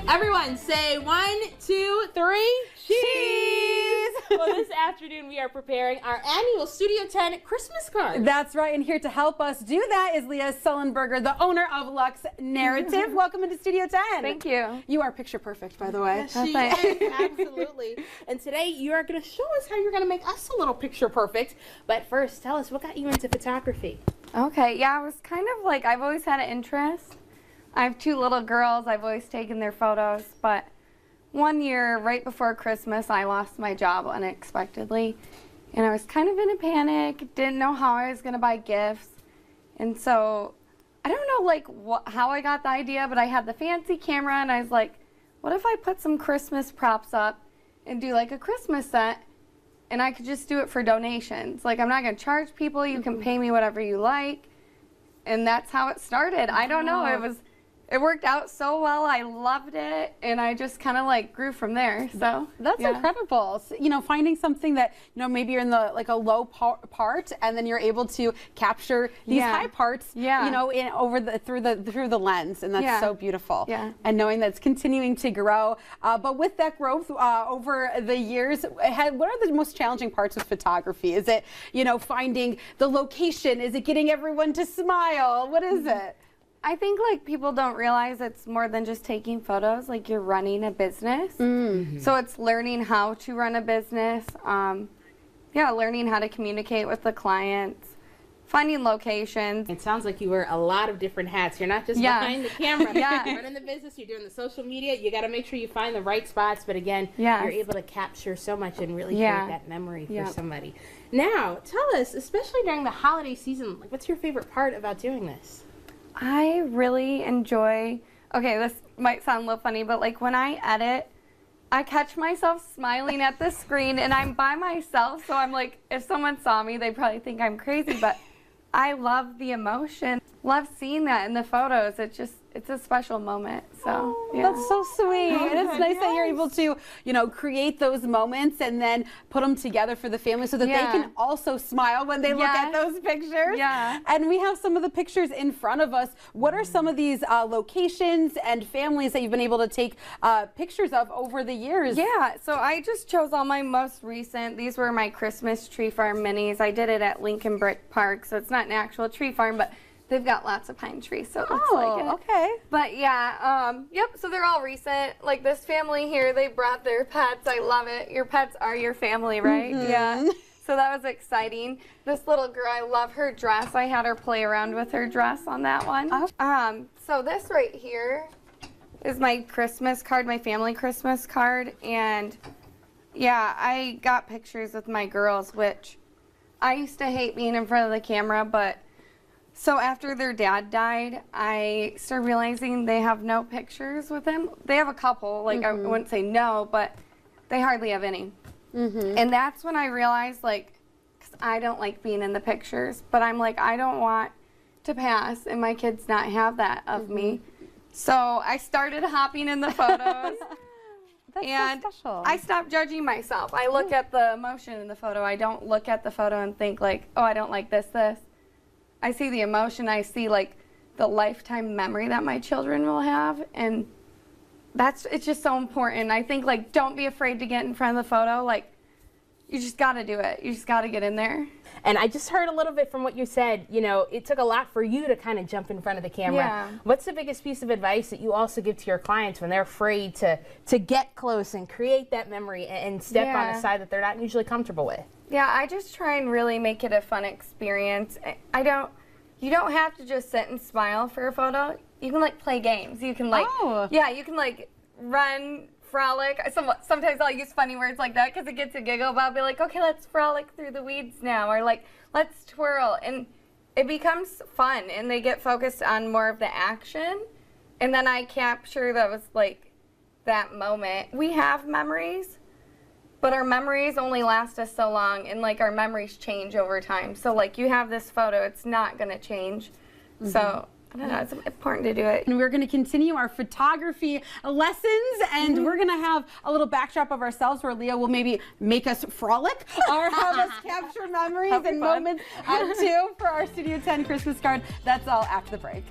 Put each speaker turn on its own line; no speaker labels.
Everyone say 1, 2, 3, cheese! Well, this afternoon we are preparing our annual Studio 10 Christmas card.
That's right, and here to help us do that is Leah Sullenberger, the owner of WILX Narrative. Welcome into Studio 10.
Thank you.
You are picture perfect, by the way.
Yes, she is, absolutely. And today you are going to show us how you're going to make us a little picture perfect. But first, tell us, what got you into photography?
Okay, yeah, I was kind of like, I've always had an interest. I have 2 little girls. I've always taken their photos, but one year, right before Christmas, I lost my job unexpectedly. And I was kind of in a panic, didn't know how I was going to buy gifts. And so, I don't know like how I got the idea, but I had the fancy camera and I was like, what if I put some Christmas props up and do like a Christmas set? And I could just do it for donations. Like, I'm not going to charge people. You can pay me whatever you like. And that's how it started. I don't know. It worked out so well. I loved it, and I just kind of like grew from there. So
that's incredible. So, you know, finding something that, you know, maybe you're in the like a low part, and then you're able to capture these high parts, you know, through the lens, and that's so beautiful. Yeah. And knowing that it's continuing to grow, but with that growth over the years, what are the most challenging parts of photography? Is it, you know, finding the location? Is it getting everyone to smile? What is it?
I think like people don't realize it's more than just taking photos. Like, you're running a business. So it's learning how to run a business. Learning how to communicate with the clients, finding locations.
It sounds like you wear a lot of different hats. You're not just behind the camera. You're running the business, you're doing the social media. You got to make sure you find the right spots. But again, you're able to capture so much and really create that memory for somebody. Now, tell us, especially during the holiday season, like, what's your favorite part about doing this?
I really enjoy, okay, this might sound a little funny, but like when I edit, I catch myself smiling at the screen, and I'm by myself, so I'm like, if someone saw me, they'd probably think I'm crazy, but I love the emotion. Love seeing that in the photos. It's a special moment. So
that's so sweet. And it's nice that you're able to, you know, create those moments and then put them together for the family so that they can also smile when they look at those pictures. And we have some of the pictures in front of us. What are some of these locations and families that you've been able to take pictures of over the years?
Yeah, so I just chose all my most recent. These were my Christmas tree farm minis. I did it at Lincoln Brick Park, so it's not an actual tree farm, but they've got lots of pine trees, so it looks like it. Okay. But yeah, so they're all recent. Like this family here, they brought their pets. I love it. Your pets are your family, right? Yeah. So that was exciting. This little girl, I love her dress. I had her play around with her dress on that one. So this right here is my Christmas card, my family Christmas card. And yeah, I got pictures with my girls, which I used to hate being in front of the camera, but so after their dad died, I started realizing they have no pictures with him. They have a couple, like I wouldn't say no, but they hardly have any. And that's when I realized, like, because I don't like being in the pictures, but I'm like, I don't want to pass and my kids not have that of me. So I started hopping in the photos. And so special. I stopped judging myself. I look at the emotion in the photo. I don't look at the photo and think like, oh, I don't like this. I see the emotion. I see like the lifetime memory that my children will have, and it's just so important. I think like, don't be afraid to get in front of the photo. Like, you just got to do it. You just got to get in there.
And I just heard a little bit from what you said, you know, it took a lot for you to kind of jump in front of the camera. What's the biggest piece of advice that you also give to your clients when they're afraid to get close and create that memory and step on a side that they're not usually comfortable with?
Yeah, I just try and really make it a fun experience. You don't have to just sit and smile for a photo. You can like play games. You can like, you can like run, frolic. Sometimes I'll use funny words like that because it gets a giggle, but I'll be like, okay, let's frolic through the weeds now, or like, let's twirl. And it becomes fun, and they get focused on more of the action. And then I capture that moment. We have memories, but our memories only last us so long, and like our memories change over time. So like, you have this photo, it's not gonna change. So I don't know, it's important to do it.
And we're going to continue our photography lessons, and we're going to have a little backdrop of ourselves where Leah will maybe make us frolic or have us capture memories and moments too for our Studio 10 Christmas card. That's all after the break.